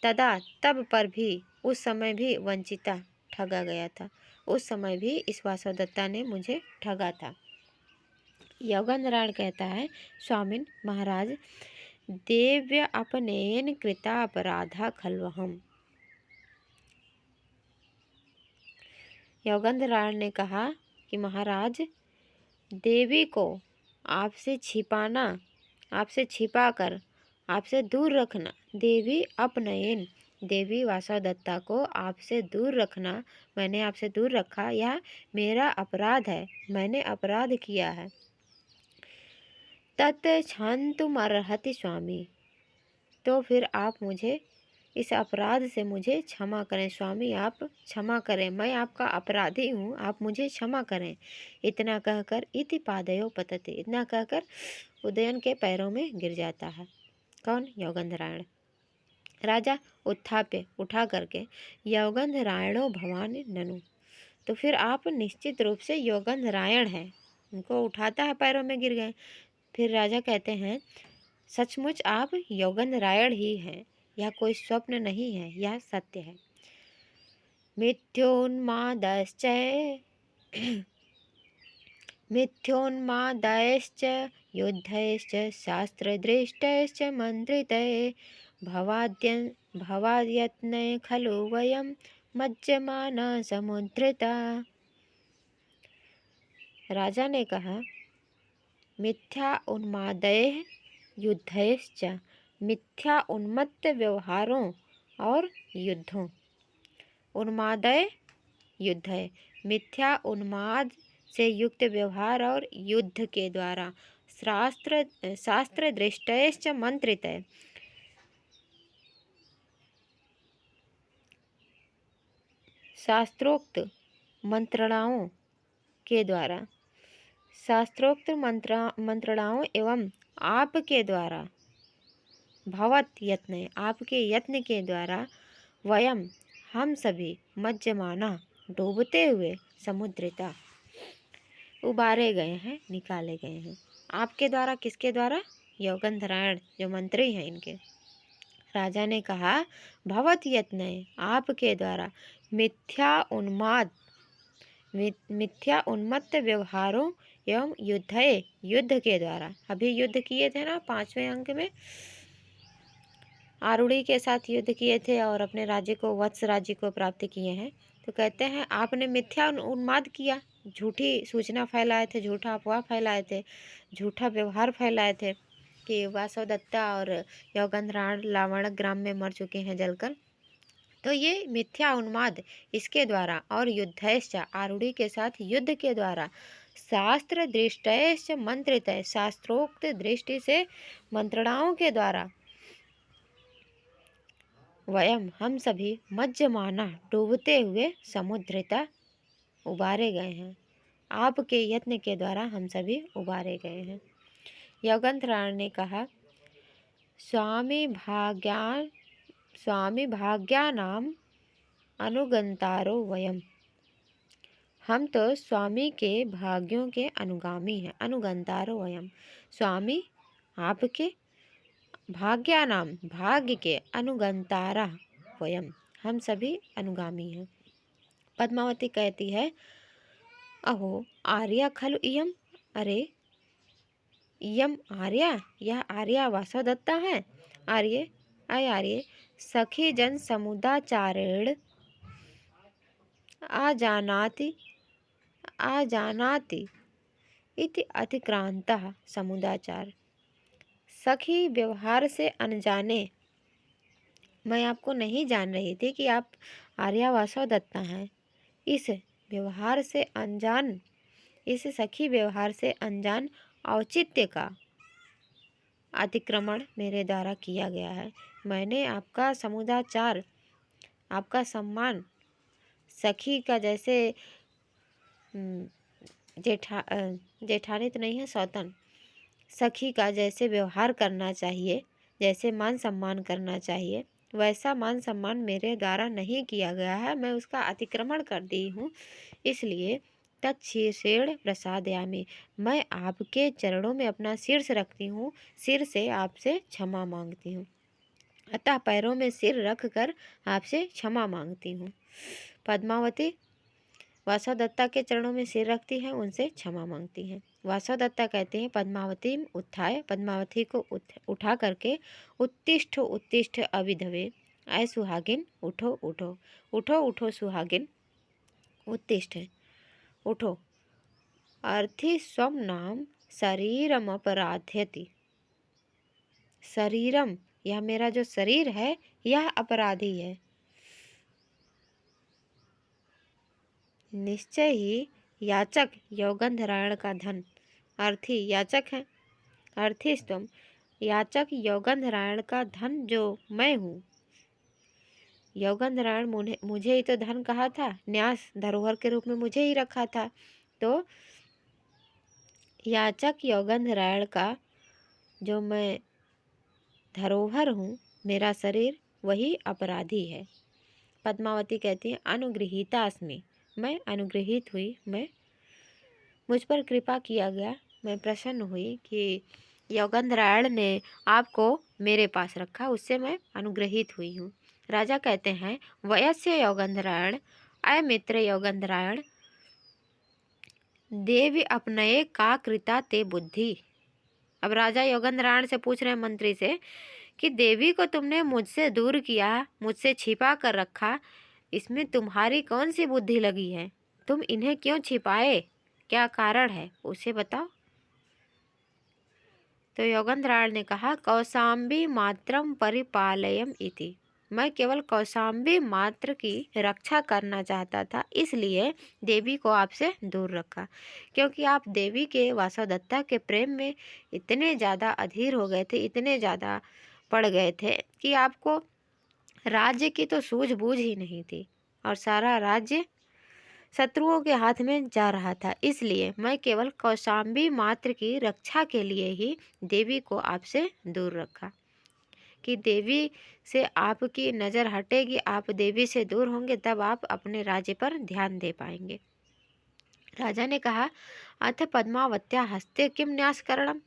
तदा तब पर भी, उस समय भी वंचिता, ठगा गया था। उस समय भी इस वासवदत्ता ने मुझे ठगा था। योगेंद्रायण कहता है, स्वामिन महाराज, देव्य अपनेन कृता अपराधा खल्वहम। योगेंद्रायण ने कहा कि महाराज, देवी को आपसे छिपाना, आपसे छिपाकर आपसे दूर रखना, देवी अपनयन, देवी वासवदत्ता को आपसे दूर रखना, मैंने आपसे दूर रखा, यह मेरा अपराध है, मैंने अपराध किया है। तत् क्षन्तुमर्हति स्वामी, तो फिर आप मुझे इस अपराध से मुझे क्षमा करें स्वामी, आप क्षमा करें, मैं आपका अपराधी हूँ, आप मुझे क्षमा करें। इतना कहकर इति पादयो पतते, इतना कहकर उदयन के पैरों में गिर जाता है। कौन? योगेंद्रायण। राजा उत्थाप्य, उठा करके, योगेंद्रायणो भवानी ननु, तो फिर आप निश्चित रूप से योगेंद्रायण हैं। उनको उठाता है, पैरों में गिर गए। फिर राजा कहते हैं, सचमुच आप योगेंद्रायण ही हैं, यह कोई स्वप्न नहीं है, यह सत्य है। मिथ्योन्मादश्च मिथ्योन्मादश्च युद्धैश्च शास्त्रदृष्टैश्च मन्त्रितैः भवाद्यत्ने खलु वयं मज्जमाना समुद्रता। राजा ने कहा, मिथ्या उन्मादैः युद्धैश्च, मिथ्या उन्मत्त व्यवहारों और युद्धों, उन्मादय युद्ध है, मिथ्या उन्माद से युक्त व्यवहार और युद्ध के द्वारा, शास्त्र दृष्टैश्च मंत्रित है, शास्त्रोक्त मंत्रणाओं के द्वारा, शास्त्रोक्त मंत्रणाओं एवं आपके द्वारा, भवत यत्न, आपके यत्न के द्वारा, वयम, हम सभी, मज्जमाना, डूबते हुए, समुद्रता, उबारे गए हैं, निकाले गए हैं। आपके द्वारा, किसके द्वारा? योगेंद्रायण जो मंत्री हैं इनके। राजा ने कहा, भवत यत्न, आपके द्वारा, मिथ्या उन्माद, मिथ्या उन्मत्त व्यवहारों एवं युद्ध के द्वारा, अभी युद्ध किए थे ना 5वें अंक में, आरूढ़ी के साथ युद्ध किए थे और अपने राज्य को, वत्स राज्य को प्राप्त किए हैं। तो कहते हैं आपने मिथ्या उन्माद किया, झूठी सूचना फैलाए थे, झूठा अफवाह फैलाए थे, झूठा व्यवहार फैलाए थे कि वासवदत्ता और योगेंद्रायण लावण ग्राम में मर चुके हैं जलकर। तो ये मिथ्या उन्माद, इसके द्वारा, और युद्धैश्च, आरूढ़ी के साथ युद्ध के द्वारा, शास्त्र दृष्टैश्च मंत्रित, शास्त्रोक्त दृष्टि से मंत्रणाओं के द्वारा, वयम, हम सभी, मज्जमाना, डूबते हुए, समुद्रता, उबारे गए हैं। आपके यत्न के द्वारा हम सभी उबारे गए हैं। योगेंद्रायण ने कहा, स्वामी भाग्यानाम अनुगंतारो वयम, हम तो स्वामी के भाग्यों के अनुगामी हैं। अनुगंतारो वयम, स्वामी आपके, भाग्यानाम, भाग्य के, अनुगंतारा वयम, हम सभी अनुगामी हैं। पद्मावती कहती है, अहो आर्या खलु इयम, अरे यम आर्या, यह आर्या वासवदत्ता है। आर्य अय आर्य सखी जन समुदाचारेण आजानाति इति अतिक्रांतः समुदाचार। सखी व्यवहार से अनजाने, मैं आपको नहीं जान रही थी कि आप आर्या वासवदत्ता हैं। इस व्यवहार से अनजान, इस सखी व्यवहार से अनजान औचित्य का अतिक्रमण मेरे द्वारा किया गया है। मैंने आपका समुदाचार, आपका सम्मान सखी का जैसे जेठानी तो नहीं है, सौतन, सखी का जैसे व्यवहार करना चाहिए, जैसे मान सम्मान करना चाहिए, वैसा मान सम्मान मेरे द्वारा नहीं किया गया है। मैं उसका अतिक्रमण कर दी हूँ। इसलिए तत्शीर्षेण प्रसादयामि, मैं आपके चरणों में अपना शीर्ष रखती हूँ, सिर से आपसे क्षमा मांगती हूँ। अतः पैरों में सिर रख कर आपसे क्षमा मांगती हूँ। पद्मावती वासवदत्ता के चरणों में सिर रखती हैं, उनसे क्षमा मांगती हैं। वासवदत्ता कहते हैं पद्मावती उत्थाय, पद्मावती को उठा करके उत्तिष्ठ उत्तिष्ठ अविधवे, ऐ सुहागिन उठो उठो, उठो उठो सुहागिन, उत्तिष्ठ उठो। अर्थी स्वम नाम शरीरम अपराध्यति, शरीरम, यह मेरा जो शरीर है यह अपराधी है। निश्चय ही याचक यौगंधरायण का धन, अर्थी याचक है, अर्थी तुम, याचक यौगंधरायण का धन जो मैं हूँ। यौगंधरायण मुझे ही तो धन कहा था, न्यास धरोहर के रूप में मुझे ही रखा था। तो याचक यौगंधरायण का जो मैं धरोहर हूँ, मेरा शरीर, वही अपराधी है। पद्मावती कहती है अनुगृहीता अस्मि, मैं अनुग्रहित हुई, मैं, मुझ पर कृपा किया गया, मैं प्रसन्न हुई कि यौगंधरायण ने आपको मेरे पास रखा, उससे मैं अनुग्रहित हुई हूँ। राजा कहते हैं वयस्य यौगंधरायण अय मित्र यौगंधरायण देवी अपनये का कृता ते बुद्धि। अब राजा यौगंधरायण से पूछ रहे हैं मंत्री से कि देवी को तुमने मुझसे दूर किया, मुझसे छिपा कर रखा, इसमें तुम्हारी कौन सी बुद्धि लगी है? तुम इन्हें क्यों छिपाए? क्या कारण है उसे बताओ। तो यौगंधरायण ने कहा कौशाम्बी मात्रम परिपालयम इति, मैं केवल कौशाम्बी मात्र की रक्षा करना चाहता था, इसलिए देवी को आपसे दूर रखा। क्योंकि आप देवी के वासवदत्ता के प्रेम में इतने ज़्यादा अधीर हो गए थे, इतने ज़्यादा पड़ गए थे कि आपको राज्य की तो सूझबूझ ही नहीं थी और सारा राज्य शत्रुओं के हाथ में जा रहा था। इसलिए मैं केवल कौशाम्बी मात्र की रक्षा के लिए ही देवी को आपसे दूर रखा कि देवी से आपकी नज़र हटेगी, आप देवी से दूर होंगे, तब आप अपने राज्य पर ध्यान दे पाएंगे। राजा ने कहा अथ पद्मावत्या हस्ते किम न्यासकरणम,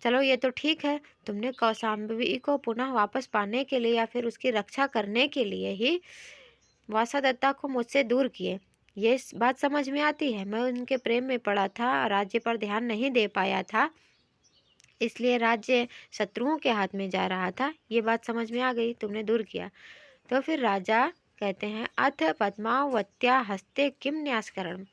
चलो ये तो ठीक है, तुमने कौशाम्बी को पुनः वापस पाने के लिए या फिर उसकी रक्षा करने के लिए ही वासवदत्ता को मुझसे दूर किए, ये बात समझ में आती है। मैं उनके प्रेम में पड़ा था, राज्य पर ध्यान नहीं दे पाया था, इसलिए राज्य शत्रुओं के हाथ में जा रहा था, ये बात समझ में आ गई, तुमने दूर किया। तो फिर राजा कहते हैं अथ पद्मावत्या हस्ते किम न्यासकरणम,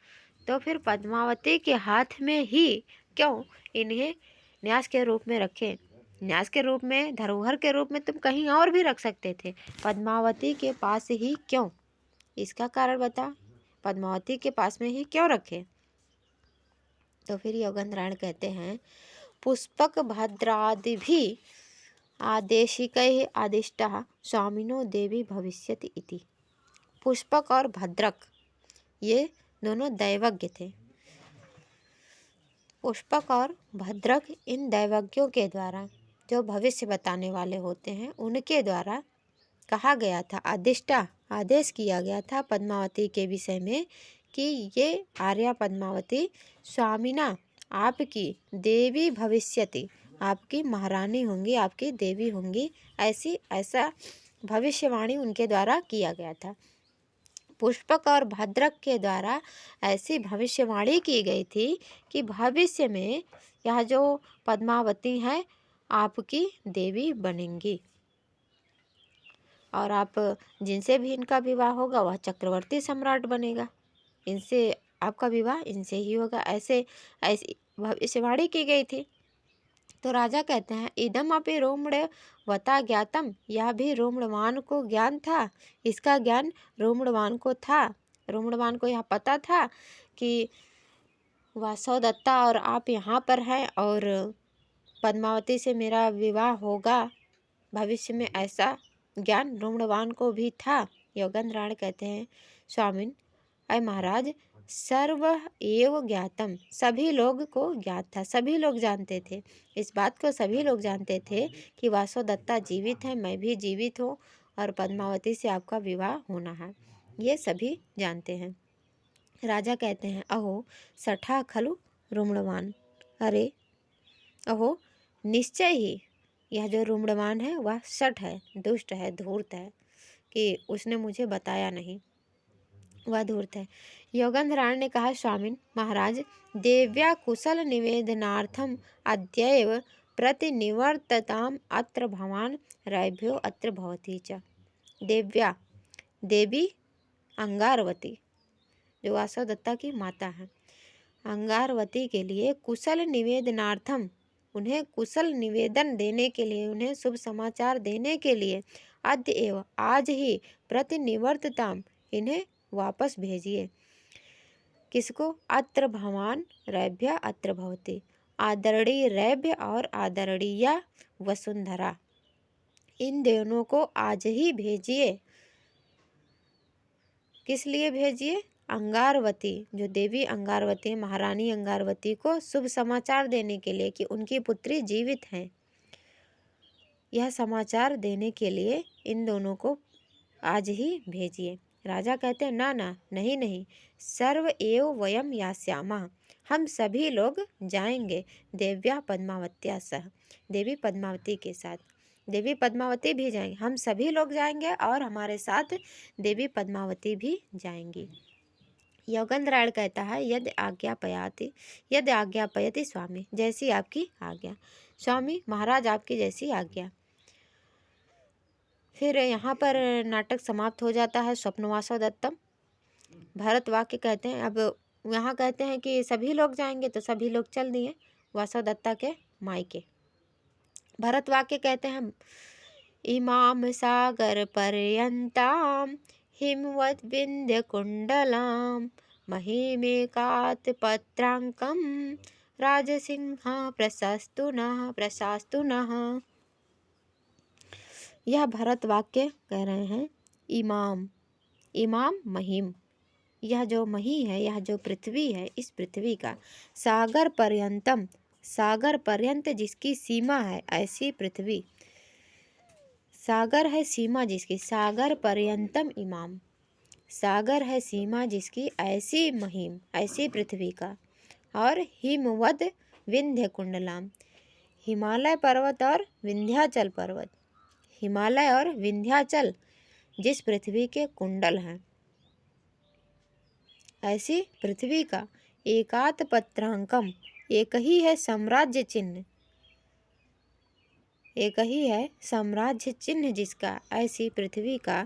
तो फिर पद्मावती के हाथ में ही क्यों इन्हें न्यास के रूप में रखें? न्यास के रूप में, धरोहर के रूप में तुम कहीं और भी रख सकते थे, पद्मावती के पास ही क्यों? इसका कारण बता, पद्मावती के पास में ही क्यों रखे? तो फिर यौगंधरायण कहते हैं पुष्पक भद्रादिभिः आदेशिकैः आदिष्टः स्वामिनो देवी भविष्यति इति। पुष्पक और भद्रक ये दोनों दैवज्ञ थे। पुष्पक और भद्रक इन दैवज्ञों के द्वारा, जो भविष्य बताने वाले होते हैं, उनके द्वारा कहा गया था, आदिष्टा आदेश किया गया था पद्मावती के विषय में कि ये आर्या पद्मावती स्वामिना आपकी देवी भविष्यति, आपकी महारानी होंगी, आपकी देवी होंगी, ऐसा भविष्यवाणी उनके द्वारा किया गया था। पुष्पक और भद्रक के द्वारा ऐसी भविष्यवाणी की गई थी कि भविष्य में यह जो पद्मावती हैं आपकी देवी बनेंगी और आप जिनसे भी इनका विवाह होगा वह चक्रवर्ती सम्राट बनेगा। इनसे आपका विवाह इनसे ही होगा, ऐसे ऐसी भविष्यवाणी की गई थी। तो राजा कहते हैं इदम अपि रोमणवता ज्ञातम, यह भी रोमणवान को ज्ञान था, इसका ज्ञान रोमणवान को था। रोमणवान को यह पता था कि वासवदत्ता और आप यहाँ पर हैं और पद्मावती से मेरा विवाह होगा भविष्य में, ऐसा ज्ञान रोमणवान को भी था। योगेंद्राण कहते हैं स्वामिन अय महाराज सर्व एव ज्ञातम, सभी लोग को ज्ञात था, सभी लोग जानते थे, इस बात को सभी लोग जानते थे कि वासवदत्ता जीवित है, मैं भी जीवित हूँ और पद्मावती से आपका विवाह होना है, ये सभी जानते हैं। राजा कहते हैं अहो सठा खलु रुमणवान, अरे अहो निश्चय ही यह जो रुमणवान है वह सठ है, दुष्ट है, धूर्त है कि उसने मुझे बताया नहीं, वह धूर्त है। योगेंद्राण ने कहा स्वामिन महाराज देव्या कुशल निवेदनार्थम अद्यैव प्रतिनिवर्तताम अत्र भवान रैभ्यो अत्र भवती च। देव्या देवी अंगारवती जो वासवदत्ता की माता है, अंगारवती के लिए कुशल निवेदनार्थम, उन्हें कुशल निवेदन देने के लिए, उन्हें शुभ समाचार देने के लिए अद्य एव आज ही प्रतिनिवर्तताम, इन्हें वापस भेजिए। किसको? अत्र भवान रैभ्य अत्र भवती, आदरणीय रैभ्य और आदरणीय वसुंधरा, इन दोनों को आज ही भेजिए। किस लिए भेजिए? अंगारवती, जो देवी अंगारवती महारानी अंगारवती को शुभ समाचार देने के लिए कि उनकी पुत्री जीवित हैं, यह समाचार देने के लिए इन दोनों को आज ही भेजिए। राजा कहते हैं ना ना, नहीं नहीं, सर्व एव वयम यास्यामः, हम सभी लोग जाएंगे देव्या पद्मावत्या सह, देवी पद्मावती के साथ, देवी पद्मावती भी जाएंगे, हम सभी लोग जाएंगे और हमारे साथ देवी पद्मावती भी जाएंगी। योगेंद्राण कहता है यदि आज्ञापयति स्वामी, जैसी आपकी आज्ञा स्वामी महाराज, आपकी जैसी आज्ञा। फिर यहाँ पर नाटक समाप्त हो जाता है। स्वप्न वासवदत्तम भरत वाक्य कहते हैं, अब यहाँ कहते हैं कि सभी लोग जाएंगे तो सभी लोग चल दिए वासवदत्ता के मायके। भरत वाक्य कहते हैं इमाम सागर पर्यंताम हिमवत विंध्य कुंडलाम महिमेकात पत्रांकम राजसिंहा प्रशस्तु नः। यह भरत वाक्य कह रहे हैं इमाम, इमाम महिम, यह जो मही है, यह जो पृथ्वी है, इस पृथ्वी का सागर पर्यंतम, सागर पर्यंत जिसकी सीमा है ऐसी पृथ्वी, सागर है सीमा जिसकी, सागर पर्यंतम इमाम, सागर है सीमा जिसकी ऐसी महिम, ऐसी पृथ्वी का। और हिमवद विंध्य कुंडलाम, हिमालय पर्वत और विंध्याचल पर्वत, हिमालय और विंध्याचल जिस पृथ्वी के कुंडल हैं, ऐसी पृथ्वी का एकात पत्रांकम, एक ही है साम्राज्य चिन्ह, एक ही है साम्राज्य चिन्ह जिसका, ऐसी पृथ्वी का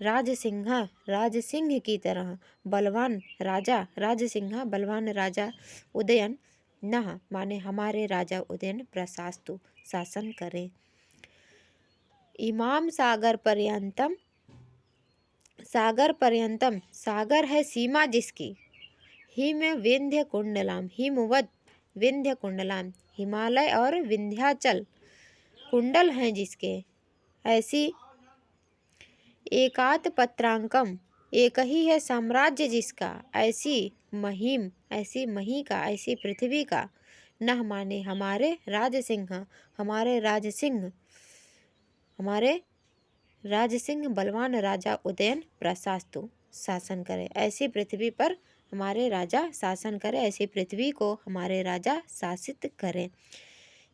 राजसिंहा, राजसिंह की तरह बलवान राजा, राजसिंहा बलवान राजा उदयन नः, माने हमारे राजा उदयन प्रशास्तु, शासन करें। इमाम सागर पर्यंतम, सागर पर्यंतम, सागर है सीमा जिसकी, हिम विंध्य कुंडलाम, हिमवत विंध्य कुंडलाम, हिमालय और विंध्याचल कुंडल हैं जिसके, ऐसी एकात पत्रांकम, एक ही है साम्राज्य जिसका, ऐसी महिम, ऐसी मही का, ऐसी पृथ्वी का, नह माने हमारे राजसिंह, हमारे राजसिंह, हमारे राजसिंह बलवान राजा उदयन प्रशास्तु, शासन करे, ऐसी पृथ्वी पर हमारे राजा शासन करे, ऐसी पृथ्वी को हमारे राजा शासित करें।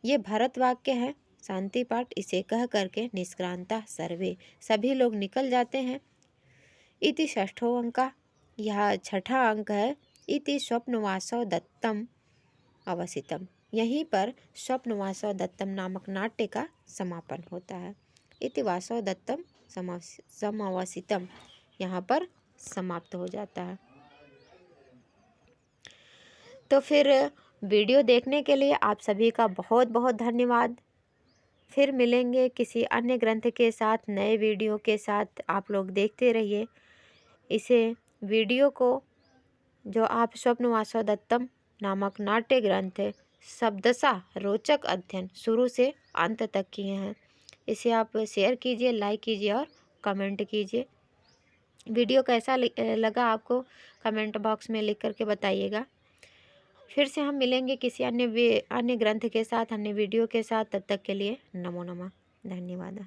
ये भरत वाक्य है। शांति पाठ इसे कह करके निष्क्रांता सर्वे, सभी लोग निकल जाते हैं। इति षष्ठो अंका, यह छठा अंक है। इति स्वप्न वासवदत्तम अवसितम, यहीं पर स्वप्न वासव दत्तम नामक नाट्य का समापन होता है। इति वासव दत्तम समावसितम यहाँ पर समाप्त हो जाता है। तो फिर वीडियो देखने के लिए आप सभी का बहुत बहुत धन्यवाद। फिर मिलेंगे किसी अन्य ग्रंथ के साथ, नए वीडियो के साथ। आप लोग देखते रहिए इसे वीडियो को, जो आप स्वप्न वासव दत्तम नामक नाट्य ग्रंथ शब्दशः रोचक अध्ययन शुरू से अंत तक किए हैं। इसे आप शेयर कीजिए, लाइक कीजिए और कमेंट कीजिए। वीडियो कैसा लगा आपको कमेंट बॉक्स में लिख करके बताइएगा। फिर से हम मिलेंगे किसी अन्य ग्रंथ के साथ, अन्य वीडियो के साथ। तब तक के लिए नमो नमः, धन्यवाद।